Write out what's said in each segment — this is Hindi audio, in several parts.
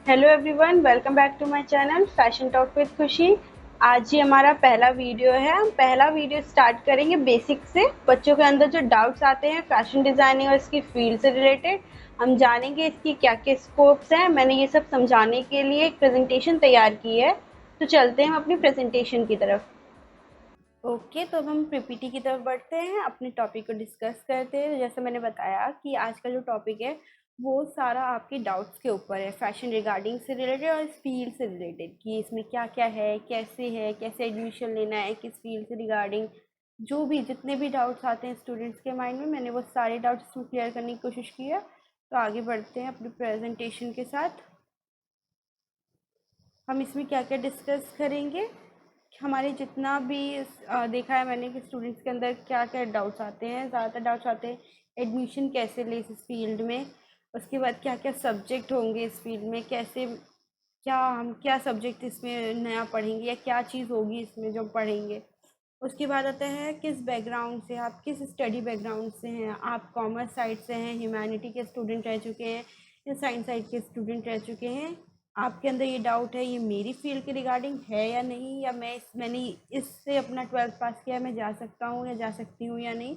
Hello everyone, welcome back to my channel fashion talk with Khushi. आज ही हमारा पहला वीडियो है। हम पहला वीडियो स्टार्ट करेंगे बेसिक से। बच्चों के अंदर जो डाउट्स आते हैं फैशन डिज़ाइनिंग और इसकी फील्ड से रिलेटेड, हम जानेंगे इसकी क्या क्या स्कोप्स हैं। मैंने ये सब समझाने के लिए एक प्रेजेंटेशन तैयार की है, तो चलते हैं हम अपनी प्रेजेंटेशन की तरफ। ओके, तो अब हम पीपीटी की तरफ बढ़ते हैं, अपने टॉपिक को डिस्कस करते हैं। जैसे मैंने बताया कि आज का जो टॉपिक है वो सारा आपके डाउट्स के ऊपर है, फैशन रिगार्डिंग से रिलेटेड और इस फील्ड से रिलेटेड कि इसमें क्या क्या है, कैसे एडमिशन लेना है, किस फील्ड से रिगार्डिंग। जो भी जितने भी डाउट्स आते हैं स्टूडेंट्स के माइंड में, मैंने वो सारे डाउट्स इसमें क्लियर करने की कोशिश की है। तो आगे बढ़ते हैं अपनी प्रेजेंटेशन के साथ। हम इसमें क्या क्या डिस्कस करेंगे, हमारे जितना भी देखा है मैंने कि स्टूडेंट्स के अंदर क्या क्या डाउट्स आते हैं। ज़्यादातर डाउट्स आते हैं एडमिशन कैसे ले इस फील्ड में, उसके बाद क्या क्या सब्जेक्ट होंगे इस फील्ड में, कैसे क्या सब्जेक्ट इसमें नया पढ़ेंगे या क्या चीज़ होगी इसमें जो पढ़ेंगे। उसके बाद आता है किस बैकग्राउंड से, आप किस स्टडी बैकग्राउंड से हैं, आप कॉमर्स साइड से हैं, ह्यूमैनिटी के स्टूडेंट रह चुके हैं या साइंस साइड के स्टूडेंट रह चुके हैं। आपके अंदर ये डाउट है ये मेरी फील्ड के रिगार्डिंग है या नहीं, या मैंने इससे अपना 12th पास किया, मैं जा सकता हूँ या जा सकती हूँ या नहीं।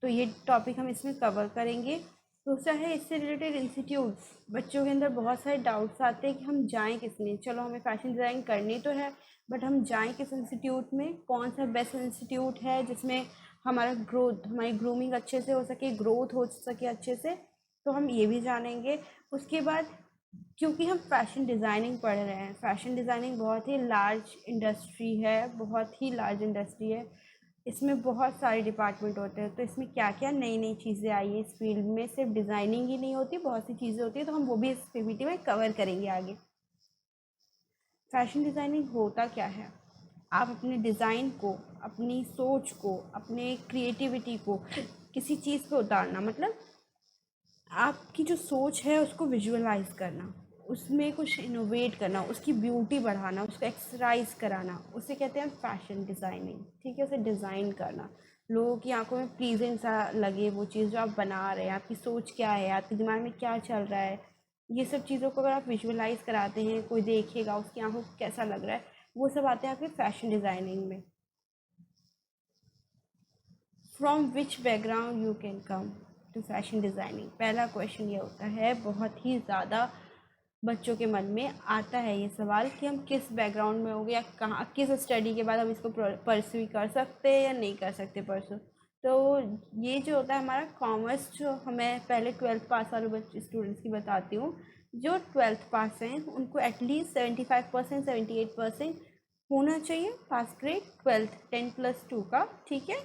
तो ये टॉपिक हम इसमें कवर करेंगे। दूसरा है इससे रिलेटेड इंस्टीट्यूट। बच्चों के अंदर बहुत सारे डाउट्स आते हैं कि हम जाएं किस में। चलो हमें फैशन डिज़ाइन करनी तो है, बट हम जाएं किस इंस्टीट्यूट में, कौन सा बेस्ट इंस्टीट्यूट है जिसमें हमारा ग्रोथ, हमारी ग्रूमिंग अच्छे से हो सके, ग्रोथ हो सके अच्छे से। तो हम ये भी जानेंगे। उसके बाद क्योंकि हम फैशन डिज़ाइनिंग पढ़ रहे हैं, फैशन डिज़ाइनिंग बहुत ही लार्ज इंडस्ट्री है, बहुत ही लार्ज इंडस्ट्री है। इसमें बहुत सारे डिपार्टमेंट होते हैं, तो इसमें क्या क्या नई नई चीज़ें आई हैं इस फील्ड में। सिर्फ डिज़ाइनिंग ही नहीं होती, बहुत सी चीज़ें होती है, तो हम वो भी इस पीपीटी में कवर करेंगे आगे। फैशन डिज़ाइनिंग होता क्या है, आप अपने डिज़ाइन को, अपनी सोच को, अपने क्रिएटिविटी को किसी चीज़ पे उतारना, मतलब आपकी जो सोच है उसको विजुअलाइज करना, उसमें कुछ इनोवेट करना, उसकी ब्यूटी बढ़ाना, उसको एक्सरसाइज कराना, उसे कहते हैं फैशन डिज़ाइनिंग। ठीक है, उसे डिज़ाइन करना, लोगों की आंखों में प्लीजेंट सा लगे वो चीज़ जो आप बना रहे हैं। आपकी सोच क्या है, आपके दिमाग में क्या चल रहा है, ये सब चीज़ों को अगर आप विजुअलाइज कराते हैं, कोई देखेगा उसकी आंखों को कैसा लग रहा है, वो सब आते हैं आपके फैशन डिज़ाइनिंग में। From which background you can come to fashion designing, पहला क्वेश्चन ये होता है, बहुत ही ज़्यादा बच्चों के मन में आता है ये सवाल कि हम किस बैकग्राउंड में होंगे या कहाँ, किस स्टडी के बाद हम इसको परस्यू कर सकते हैं या नहीं कर सकते परस्यू। तो ये जो होता है हमारा कॉमर्स, जो हमें पहले 12th पास वाले बच्चे स्टूडेंट्स की बताती हूँ। जो 12th पास हैं उनको एटलीस्ट 75% 78% होना चाहिए पास ग्रेड 12th 10+2 का। ठीक है,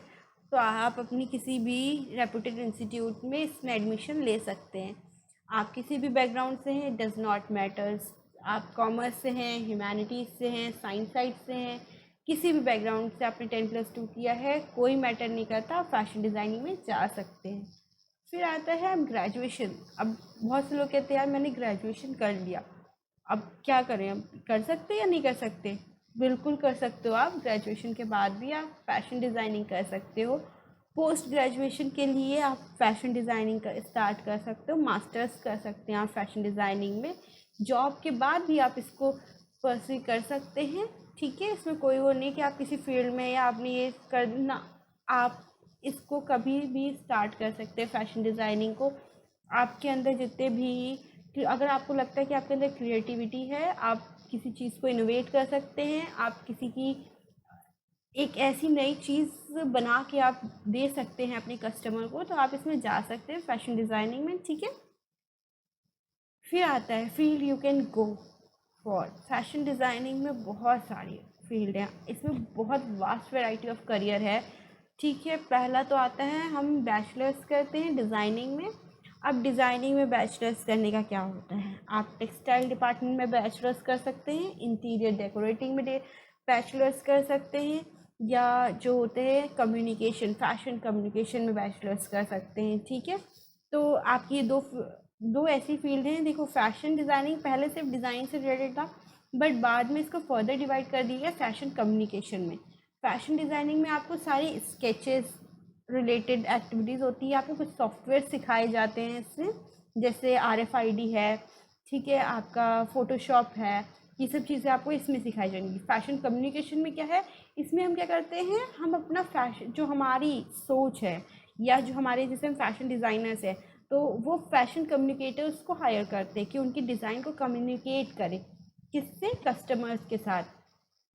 तो आप अपनी किसी भी रेपुटेड इंस्टीट्यूट में इसमें एडमिशन ले सकते हैं। आप किसी भी बैकग्राउंड से हैं, डज नॉट मैटर्स। आप कॉमर्स से हैं, ह्यूमैनिटीज़ से हैं, साइंस साइड से हैं, किसी भी बैकग्राउंड से आपने 10+2 किया है, कोई मैटर नहीं करता, आप फैशन डिज़ाइनिंग में जा सकते हैं। फिर आता है ग्रेजुएशन। अब बहुत से लोग कहते हैं यार मैंने ग्रेजुएशन कर लिया, अब क्या करें, अब कर सकते हैं या नहीं कर सकते। बिल्कुल कर सकते हो, आप ग्रेजुएशन के बाद भी आप फैशन डिज़ाइनिंग कर सकते हो। पोस्ट ग्रेजुएशन के लिए आप फैशन डिज़ाइनिंग का स्टार्ट कर सकते हो, मास्टर्स कर सकते हैं आप फैशन डिज़ाइनिंग में। जॉब के बाद भी आप इसको परस्यू कर सकते हैं। ठीक है, इसमें कोई वो नहीं कि आप किसी फील्ड में या आपने ये करना, आप इसको कभी भी स्टार्ट कर सकते हैं फैशन डिज़ाइनिंग को। आपके अंदर जितने भी, अगर आपको लगता है कि आपके अंदर क्रिएटिविटी है, आप किसी चीज़ को इनोवेट कर सकते हैं, आप किसी की एक ऐसी नई चीज़ बना के आप दे सकते हैं अपने कस्टमर को, तो आप इसमें जा सकते हैं फैशन डिज़ाइनिंग में। ठीक है, फिर आता है field you can go for. Fashion designing में बहुत सारी फील्ड हैं, इसमें बहुत वास्ट वैरायटी ऑफ करियर है। ठीक है, पहला तो आता है हम बैचलर्स करते हैं डिज़ाइनिंग में। अब डिज़ाइनिंग में बैचलर्स करने का क्या होता है, आप टेक्सटाइल डिपार्टमेंट में बैचलर्स कर सकते हैं, इंटीरियर डेकोरेटिंग में बैचलर्स कर सकते हैं, या जो होते हैं कम्युनिकेशन, फैशन कम्युनिकेशन में बैचलर्स कर सकते हैं। ठीक है, तो आपकी दो दो ऐसी फील्ड हैं। देखो, फैशन डिज़ाइनिंग पहले सिर्फ डिज़ाइन से रिलेटेड था, बट बाद में इसको फर्दर डिवाइड कर दिया गया फैशन कम्युनिकेशन में। फैशन डिज़ाइनिंग में आपको सारी स्केचेस रिलेटेड एक्टिविटीज़ होती है, आपको कुछ सॉफ्टवेयर सिखाए जाते हैं इसमें, जैसे RFID है, ठीक है, आपका फ़ोटोशॉप है, ये सब चीज़ें आपको इसमें सिखाई जाएंगी। फ़ैशन कम्युनिकेशन में क्या है, इसमें हम क्या करते हैं, हम अपना फैशन, जो हमारी सोच है या जो हमारे, जैसे हम फैशन डिज़ाइनर्स हैं, तो वो फैशन कम्युनिकेटर्स को हायर करते हैं कि उनकी डिज़ाइन को कम्युनिकेट करें, किससे, कस्टमर्स के साथ,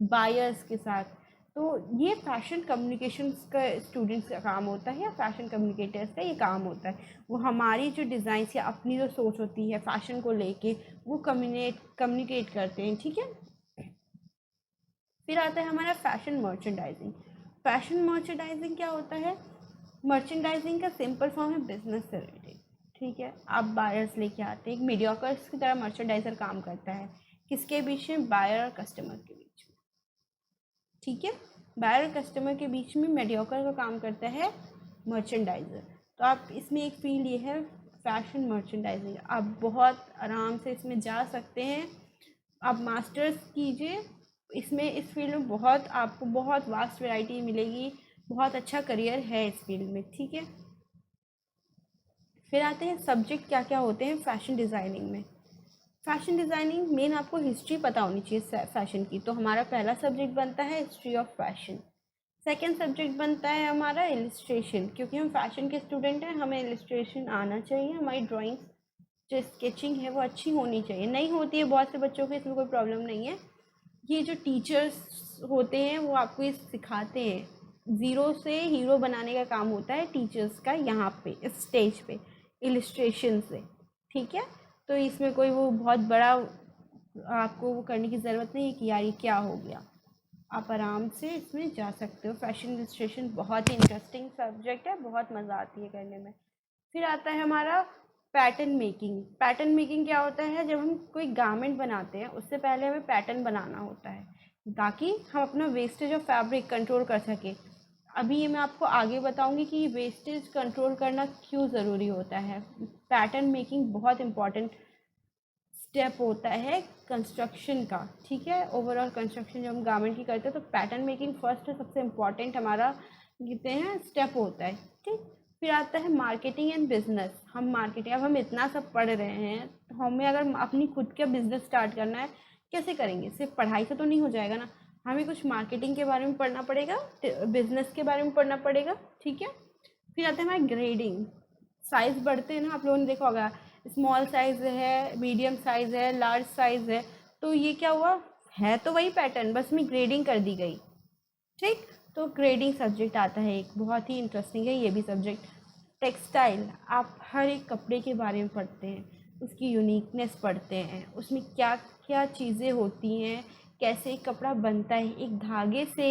बायर्स के साथ। तो ये फैशन कम्युनिकेशंस का स्टूडेंट्स का काम होता है, या फैशन कम्युनिकेटर्स का ये काम होता है। वो हमारी जो डिज़ाइंस या अपनी जो सोच होती है फैशन को लेके, वो कम्युनिकेट करते हैं, ठीक है। फिर आता है हमारा फैशन मर्चेंडाइजिंग। फैशन मर्चेंडाइजिंग क्या होता है, मर्चेंडाइजिंग का सिंपल फॉर्म है बिजनेस से रिलेटेड, ठीक है। आप बायर्स लेके आते हैं, एक मीडियोकर्स की तरह मर्चेंडाइजर काम करता है, किसके बीच में, बायर और कस्टमर के बीच में, ठीक है। बायर और कस्टमर के बीच में मीडियोकर का काम करता है मर्चेंडाइजर। तो आप इसमें एक फील्ड ये है फैशन मर्चेंडाइजिंग, आप बहुत आराम से इसमें जा सकते हैं, आप मास्टर्स कीजिए इसमें, इस फील्ड में बहुत आपको बहुत वास्ट वैरायटी मिलेगी, बहुत अच्छा करियर है इस फील्ड में, ठीक है। फिर आते हैं सब्जेक्ट क्या क्या होते हैं फैशन डिज़ाइनिंग में। फैशन डिज़ाइनिंग मेन आपको हिस्ट्री पता होनी चाहिए फैशन की, तो हमारा पहला सब्जेक्ट बनता है history of fashion. Second subject बनता है हमारा इलिस्ट्रेशन, क्योंकि हम फैशन के स्टूडेंट हैं, हमें इलिस्ट्रेशन आना चाहिए, हमारी ड्राइंग्स जो स्केचिंग है वो अच्छी होनी चाहिए, नहीं होती है बहुत से बच्चों को, इसमें कोई प्रॉब्लम नहीं है। ये जो टीचर्स होते हैं वो आपको ये सिखाते हैं, ज़ीरो से हीरो बनाने का काम होता है टीचर्स का यहाँ पे इस स्टेज पे, इलिस्ट्रेशन से, ठीक है। तो इसमें कोई वो बहुत बड़ा आपको वो करने की ज़रूरत नहीं है कि यार ये क्या हो गया, आप आराम से इसमें जा सकते हो। फैशन इलिस्ट्रेशन बहुत ही इंटरेस्टिंग सब्जेक्ट है, बहुत मज़ा आती है करने में। फिर आता है हमारा पैटर्न मेकिंग। पैटर्न मेकिंग क्या होता है, जब हम कोई गारमेंट बनाते हैं उससे पहले हमें पैटर्न बनाना होता है, ताकि हम अपना वेस्टेज ऑफ फैब्रिक कंट्रोल कर सकें। अभी ये मैं आपको आगे बताऊंगी कि वेस्टेज कंट्रोल करना क्यों ज़रूरी होता है। पैटर्न मेकिंग बहुत इंपॉर्टेंट स्टेप होता है कंस्ट्रक्शन का, ठीक है। ओवरऑल कंस्ट्रक्शन जब हम गारमेंट की करते हैं तो पैटर्न मेकिंग फर्स्ट सबसे इम्पॉर्टेंट हमारा कहते हैं स्टेप होता है, ठीक। फिर आता है मार्केटिंग एंड बिजनेस। हम मार्केटिंग, अब हम इतना सब पढ़ रहे हैं तो हमें अगर अपनी खुद का बिजनेस स्टार्ट करना है, कैसे करेंगे, सिर्फ पढ़ाई से तो नहीं हो जाएगा ना, हमें कुछ मार्केटिंग के बारे में पढ़ना पड़ेगा, बिजनेस के बारे में पढ़ना पड़ेगा, ठीक है। फिर आता है हमारा ग्रेडिंग। साइज़ बढ़ते हैं ना, आप लोगों ने देखा होगा, स्मॉल साइज़ है, मीडियम साइज़ है, लार्ज साइज़ है, तो ये क्या हुआ, है तो वही पैटर्न, बस में ग्रेडिंग कर दी गई, ठीक। तो ग्रेडिंग सब्जेक्ट आता है एक, बहुत ही इंटरेस्टिंग है ये भी सब्जेक्ट। टेक्सटाइल, आप हर एक कपड़े के बारे में पढ़ते हैं, उसकी यूनिकनेस पढ़ते हैं, उसमें क्या क्या चीज़ें होती हैं, कैसे एक कपड़ा बनता है, एक धागे से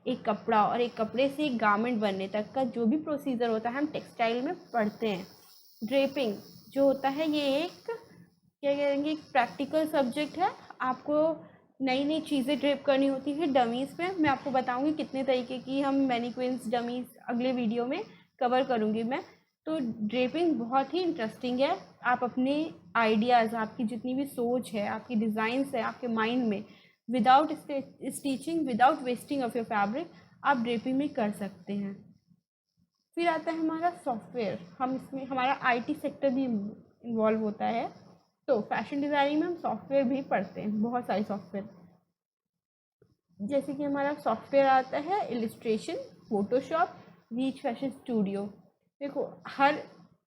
एक कपड़ा और एक कपड़े से एक गारमेंट बनने तक का जो भी प्रोसीजर होता है हम टेक्सटाइल में पढ़ते हैं। ड्रेपिंग जो होता है ये एक क्या कहेंगे, एक प्रैक्टिकल सब्जेक्ट है, आपको नई नई चीज़ें ड्रेप करनी होती है डमीज़ पे। मैं आपको बताऊंगी कितने तरीके की हम मैनीक्विन्स डमीज़ अगले वीडियो में कवर करूंगी मैं। तो ड्रेपिंग बहुत ही इंटरेस्टिंग है, आप अपने आइडियाज़, आपकी जितनी भी सोच है, आपकी डिज़ाइंस है आपके माइंड में, without stitching, without wasting of your fabric, आप ड्रेपिंग में कर सकते हैं। फिर आता है हमारा सॉफ्टवेयर, हम इसमें हमारा आईटी सेक्टर भी इन्वॉल्व होता है, तो फैशन डिज़ाइनिंग में हम सॉफ्टवेयर भी पढ़ते हैं, बहुत सारे सॉफ्टवेयर, जैसे कि हमारा सॉफ्टवेयर आता है illustration, Photoshop, reach fashion studio. देखो हर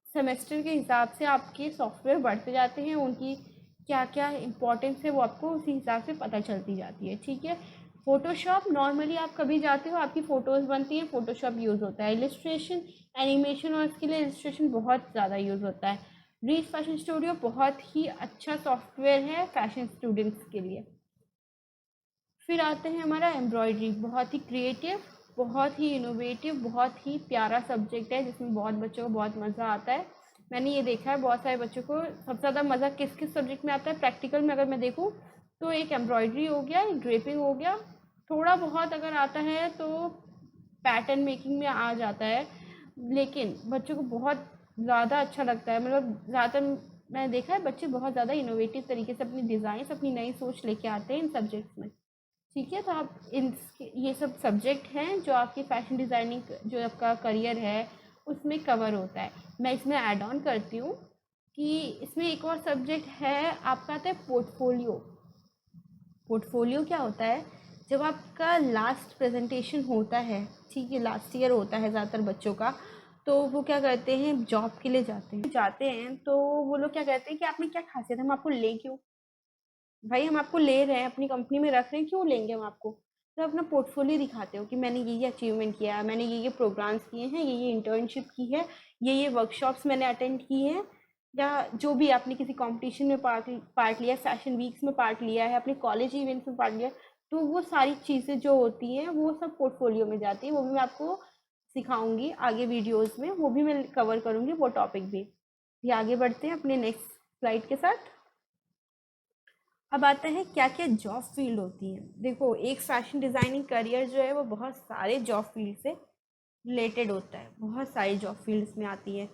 सेमेस्टर के हिसाब से आपके सॉफ्टवेयर बढ़ते जाते हैं, उनकी क्या क्या इम्पोर्टेंस है वो आपको उसी हिसाब से पता चलती जाती है, ठीक है। फोटोशॉप नॉर्मली आप कभी जाते हो आपकी फ़ोटोज़ बनती हैं, फोटोशॉप यूज़ होता है। इलिस्ट्रेशन, एनिमेशन और इसके लिए इलिस्ट्रेशन बहुत ज़्यादा यूज़ होता है। रीच फैशन स्टूडियो बहुत ही अच्छा सॉफ्टवेयर है फैशन स्टूडेंट्स के लिए। फिर आते हैं हमारा एम्ब्रॉयडरी, बहुत ही क्रिएटिव, बहुत ही इनोवेटिव, बहुत ही प्यारा सब्जेक्ट है, जिसमें बहुत बच्चों को बहुत मज़ा आता है। मैंने ये देखा है बहुत सारे बच्चों को सबसे ज़्यादा मज़ा किस किस सब्जेक्ट में आता है, प्रैक्टिकल में अगर मैं देखूँ तो एक एम्ब्रॉयडरी हो गया, एक ड्रेपिंग हो गया, थोड़ा बहुत अगर आता है तो पैटर्न मेकिंग में आ जाता है, लेकिन बच्चों को बहुत ज़्यादा अच्छा लगता है, मतलब ज़्यादातर मैंने देखा है बच्चे बहुत ज़्यादा इनोवेटिव तरीके से अपनी डिज़ाइंस, अपनी नई सोच लेके आते हैं इन सब्जेक्ट्स में, ठीक है। तो आप इन ये सब सब्जेक्ट हैं जो आपकी फ़ैशन डिज़ाइनिंग जो आपका करियर है उसमें कवर होता है। मैं इसमें ऐड ऑन करती हूँ कि इसमें एक और सब्जेक्ट है आपका, आता है पोर्टफोलियो। पोर्टफोलियो क्या होता है, जब आपका लास्ट प्रेजेंटेशन होता है, ठीक है, लास्ट ईयर होता है ज़्यादातर बच्चों का, तो वो क्या करते हैं, जॉब के लिए जाते हैं तो वो लोग क्या कहते हैं कि आपने क्या खासियत है, हम आपको ले क्यों, भाई हम आपको ले रहे हैं, अपनी कंपनी में रख रहे हैं, क्यों लेंगे हम आपको। तो अपना पोर्टफोलियो दिखाते हो कि मैंने ये अचीवमेंट किया है, मैंने ये प्रोग्राम्स किए हैं, ये इंटर्नशिप की है, ये वर्कशॉप्स मैंने अटेंड की हैं, या जो भी आपने किसी कंपटीशन में पार्ट लिया, फैशन वीक्स में पार्ट लिया है, अपने कॉलेज इवेंट्स में पार्ट लिया, तो वो सारी चीज़ें जो होती हैं वो सब पोर्टफोलियो में जाती है। वो भी मैं आपको सिखाऊंगी आगे वीडियोस में, वो भी मैं कवर करूंगी वो टॉपिक भी। ये आगे बढ़ते हैं अपने नेक्स्ट स्लाइड के साथ। अब आता है क्या क्या जॉब फील्ड होती है। देखो, एक फैशन डिज़ाइनिंग करियर जो है वो बहुत सारे जॉब फील्ड से रिलेटेड होता है, बहुत सारी जॉब फील्ड्स में आती है।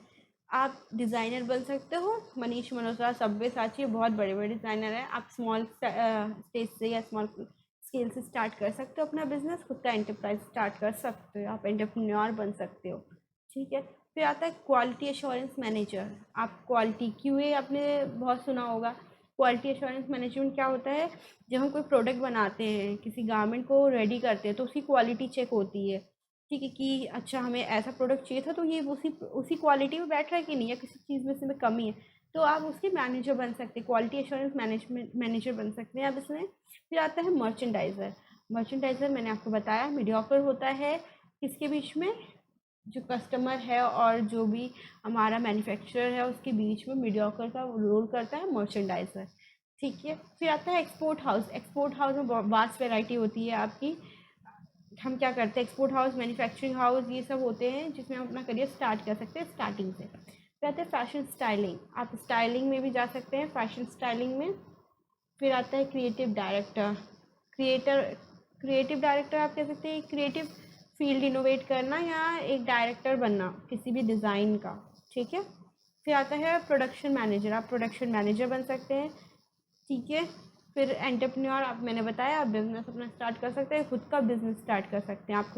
आप डिज़ाइनर बन सकते हो, मनीष मल्होत्रा, सब्यसाची, बहुत बड़े बड़े डिज़ाइनर हैं। आप स्मॉल स्टेज से या स्मॉल स्केल से स्टार्ट कर सकते हो अपना बिजनेस, खुद का एंटरप्राइज स्टार्ट कर सकते हो, आप एंटरप्रेन्योर बन सकते हो, ठीक है। फिर आता है क्वालिटी एश्योरेंस मैनेजर। आप क्वालिटी क्यूए आपने बहुत सुना होगा। क्वालिटी एश्योरेंस मैनेजमेंट क्या होता है, जब हम कोई प्रोडक्ट बनाते हैं, किसी गारमेंट को रेडी करते हैं, तो उसकी क्वालिटी चेक होती है, ठीक है, कि अच्छा हमें ऐसा प्रोडक्ट चाहिए था, तो ये उसी क्वालिटी में बैठ रहा है कि नहीं, या किसी चीज़ में इसमें कमी है, तो आप उसके मैनेजर बन सकते हैं, क्वालिटी एश्योरेंस मैनेजमेंट मैनेजर बन सकते हैं आप इसमें। फिर आता है मर्चेंडाइज़र। मर्चेंडाइज़र मैंने आपको बताया मीडियोकर होता है किसके बीच में, जो कस्टमर है और जो भी हमारा मैन्युफैक्चरर है उसके बीच में मीडियोकर का रोल करता है मर्चेंडाइज़र, ठीक है। फिर आता है एक्सपोर्ट हाउस। एक्सपोर्ट हाउस में वास्ट वैरायटी होती है आपकी। हम क्या करते हैं, एक्सपोर्ट हाउस, मैन्युफैक्चरिंग हाउस, ये सब होते हैं जिसमें हम अपना करियर स्टार्ट कर सकते हैं स्टार्टिंग से। फिर आते हैं फैशन स्टाइलिंग। आप स्टाइलिंग में भी जा सकते हैं, फैशन स्टाइलिंग में। फिर आता है क्रिएटिव डायरेक्टर। क्रिएटिव डायरेक्टर आप कह सकते हैं क्रिएटिव फील्ड इनोवेट करना या एक डायरेक्टर बनना किसी भी डिज़ाइन का, ठीक है। फिर आता है प्रोडक्शन मैनेजर। आप प्रोडक्शन मैनेजर बन सकते हैं, ठीक है। फिर एंटरप्रेन्योर, आप मैंने बताया, आप बिजनेस अपना स्टार्ट कर सकते हैं, खुद का बिजनेस स्टार्ट कर सकते हैं। आप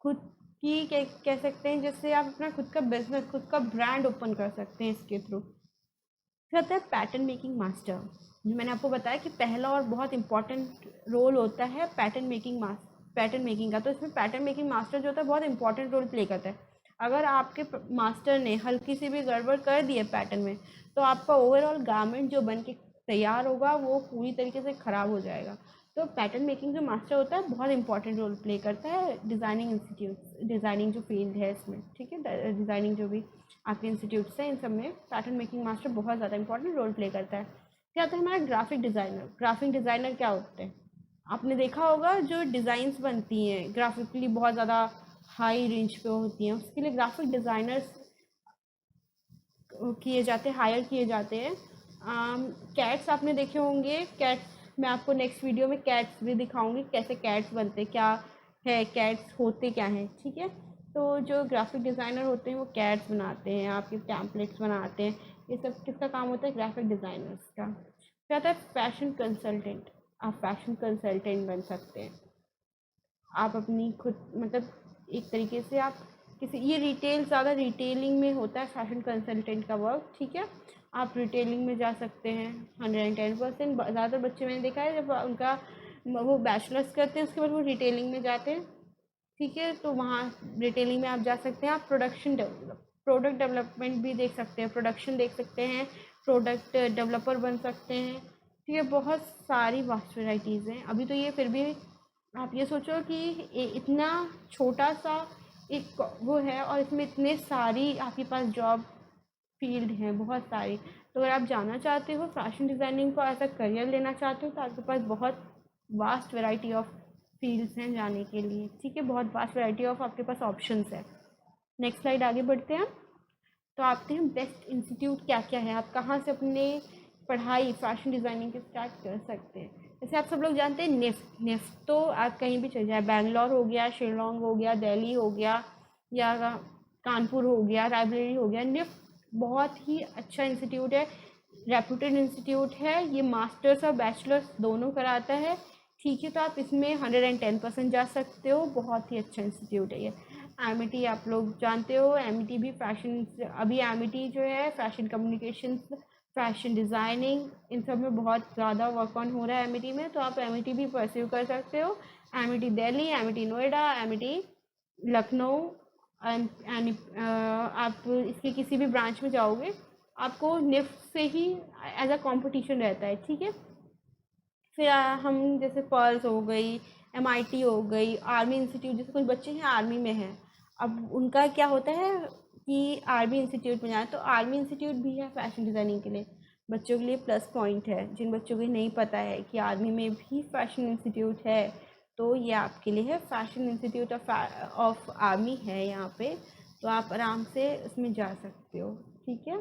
खुद की कह सकते हैं, जैसे आप अपना खुद का बिजनेस, खुद का ब्रांड ओपन कर सकते हैं इसके थ्रू। फिर आता है पैटर्न मेकिंग मास्टर, जो मैंने आपको बताया कि पहला और बहुत इंपॉर्टेंट रोल होता है पैटर्न मेकिंग का। तो इसमें पैटर्न मेकिंग मास्टर जो होता है बहुत इंपॉर्टेंट रोल प्ले करता है। अगर आपके मास्टर ने हल्की सी भी गड़बड़ कर दी है पैटर्न में, तो आपका ओवरऑल गारमेंट जो बन के तैयार होगा वो पूरी तरीके से ख़राब हो जाएगा। तो पैटर्न मेकिंग जो मास्टर होता है बहुत इंपॉर्टेंट रोल प्ले करता है डिज़ाइनिंग जो फील्ड है इसमें, ठीक है। डिज़ाइनिंग जो भी आपके इंस्टीट्यूट्स हैं इन सब में पैटर्न मेकिंग मास्टर बहुत ज़्यादा इंपॉर्टेंट रोल प्ले करता है। फिर आता है हमारा ग्राफिक डिज़ाइनर। ग्राफिक डिज़ाइनर क्या होते हैं, आपने देखा होगा जो डिज़ाइंस बनती हैं ग्राफिकली बहुत ज़्यादा हाई रेंज पे होती हैं, उसके लिए ग्राफिक डिज़ाइनर्स हायर किए जाते हैं। कैट्स आपने देखे होंगे, कैट्स मैं आपको नेक्स्ट वीडियो में कैट्स भी दिखाऊंगी, कैसे कैट्स बनते, क्या है कैट्स होते क्या हैं, ठीक है। तो जो ग्राफिक डिज़ाइनर होते हैं वो कैट्स बनाते हैं, आपके टैम्पलेट्स बनाते हैं, ये सब किसका काम होता है, ग्राफिक डिज़ाइनर्स का। फिर आता है फैशन कंसल्टेंट। आप फैशन कंसल्टेंट बन सकते हैं। आप अपनी खुद मतलब एक तरीके से आप ये रिटेल, ज़्यादा रिटेलिंग में होता है फैशन कंसल्टेंट का वर्क, ठीक है। आप रिटेलिंग में जा सकते हैं 110%। ज़्यादातर बच्चे मैंने देखा है जब उनका वो बैचलर्स करते हैं उसके बाद वो रिटेलिंग में जाते हैं, ठीक है। तो वहाँ रिटेलिंग में आप जा सकते हैं। आप प्रोडक्ट डेवलपमेंट भी देख सकते हैं, प्रोडक्शन देख सकते हैं, प्रोडक्ट डेवलपर बन सकते हैं, ठीक है। बहुत सारी वास्ट वैराइटीज़ हैं। अभी तो ये फिर भी आप ये सोचो कि इतना छोटा सा एक वो है और इसमें इतने सारी आपके पास जॉब फील्ड हैं, बहुत सारी। तो अगर आप जाना चाहते हो फैशन डिज़ाइनिंग को एज अ करियर लेना चाहते हो, तो आपके पास बहुत वास्ट वैरायटी ऑफ फील्ड्स हैं जाने के लिए, ठीक है। बहुत वास्ट वैरायटी ऑफ आपके पास ऑप्शंस है। नेक्स्ट स्लाइड आगे बढ़ते हैं। तो आते हैं बेस्ट इंस्टीट्यूट क्या क्या है, आप कहाँ से अपने पढ़ाई फैशन डिज़ाइनिंग की स्टार्ट कर सकते हैं। जैसे आप सब लोग जानते हैं निफ्ट तो आप कहीं भी चले जाए, बैंगलोर हो गया, शिलोंग हो गया, दिल्ली हो गया, या कानपुर हो गया, रायबरेली हो गया, निफ्ट बहुत ही अच्छा इंस्टीट्यूट है, रेप्यूटेड इंस्टीट्यूट है। ये मास्टर्स और बैचलर्स दोनों कराता है, ठीक है। तो आप इसमें 110% जा सकते हो, बहुत ही अच्छा इंस्टीट्यूट है ये। एमिटी आप लोग जानते हो, एमिटी भी फैशन, अभी एमिटी जो है फैशन कम्युनिकेशन, फैशन डिज़ाइनिंग, इन सब में बहुत ज़्यादा वर्क ऑन हो रहा है एमिटी में, तो आप एमिटी भी परस्यू कर सकते हो। Amity Delhi, Amity Noida, Amity Lucknow, आप इसके किसी भी ब्रांच में जाओगे आपको निफ्ट से ही एज अ कंपटीशन रहता है, ठीक है। फिर हम जैसे पर्ल्स हो गई, एमआईटी हो गई, आर्मी इंस्टीट्यूट, जैसे कुछ बच्चे हैं आर्मी में हैं, अब उनका क्या होता है कि आर्मी इंस्टीट्यूट में जाए, तो आर्मी इंस्टीट्यूट भी है फैशन डिज़ाइनिंग के लिए, बच्चों के लिए प्लस पॉइंट है। जिन बच्चों को नहीं पता है कि आर्मी में भी फैशन इंस्टीट्यूट है, तो ये आपके लिए है, फैशन इंस्टीट्यूट ऑफ आर्मी है यहाँ पे, तो आप आराम से उसमें जा सकते हो, ठीक है।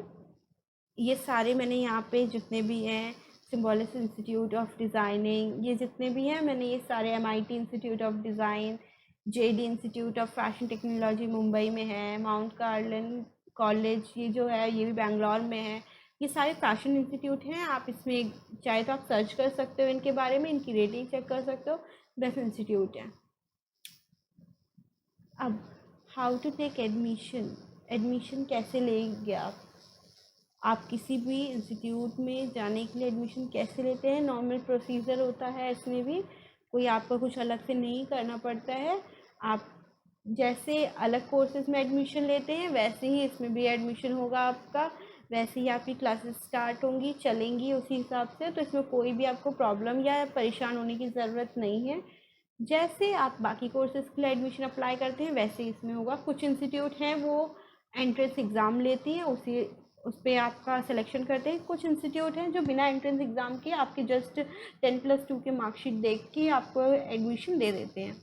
ये सारे मैंने यहाँ पे जितने भी हैं, सिम्बोलिस इंस्टीट्यूट ऑफ डिज़ाइनिंग, ये जितने भी हैं मैंने ये सारे, MIT institute of design, JD institute of fashion technology Mumbai में है, माउंट कार्लन कॉलेज ये जो है ये भी बेंगलोर में है, ये सारे फैशन इंस्टीट्यूट हैं। आप इसमें चाहे तो आप सर्च कर सकते हो इनके बारे में, इनकी रेटिंग चेक कर सकते हो, बेस्ट इंस्टीट्यूट है। अब how to take admission, admission कैसे लेंगे आप किसी भी इंस्टीट्यूट में जाने के लिए एडमिशन कैसे लेते हैं, नॉर्मल प्रोसीजर होता है, इसमें भी कोई आपको कुछ अलग से नहीं करना पड़ता है। आप जैसे अलग कोर्सेज में एडमिशन लेते हैं वैसे ही इसमें भी एडमिशन होगा आपका, वैसे ही आपकी क्लासेस स्टार्ट होंगी, चलेंगी उसी हिसाब से, तो इसमें कोई भी आपको प्रॉब्लम या परेशान होने की ज़रूरत नहीं है। जैसे आप बाकी कोर्सेज के लिए एडमिशन अप्लाई करते हैं वैसे ही इसमें होगा। कुछ इंस्टीट्यूट हैं वो एंट्रेंस एग्ज़ाम लेती हैं, उस पर आपका सिलेक्शन करते हैं। कुछ इंस्टीट्यूट हैं जो बिना एंट्रेंस एग्ज़ाम के आपके जस्ट 10+2 के मार्कशीट देख के आपको एडमिशन दे देते हैं।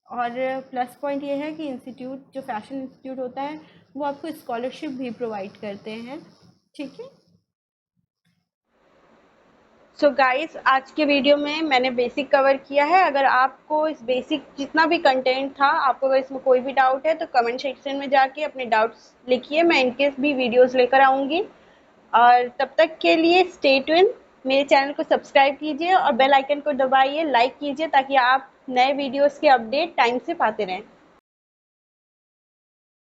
और प्लस पॉइंट ये है कि इंस्टीट्यूट जो फैशन इंस्टीट्यूट होता है वो आपको स्कॉलरशिप भी प्रोवाइड करते हैं, ठीक है। सो गाइस, आज के वीडियो में मैंने बेसिक कवर किया है। अगर आपको इस बेसिक जितना भी कंटेंट था, आपको अगर इसमें कोई भी डाउट है तो कमेंट सेक्शन में जाके अपने डाउट्स लिखिए, मैं इनकेस भी वीडियोस लेकर आऊँगी। और तब तक के लिए स्टे ट्यून, मेरे चैनल को सब्सक्राइब कीजिए और बेल आइकन को दबाइए, लाइक कीजिए, ताकि आप नए वीडियोस के अपडेट टाइम से पाते रहें।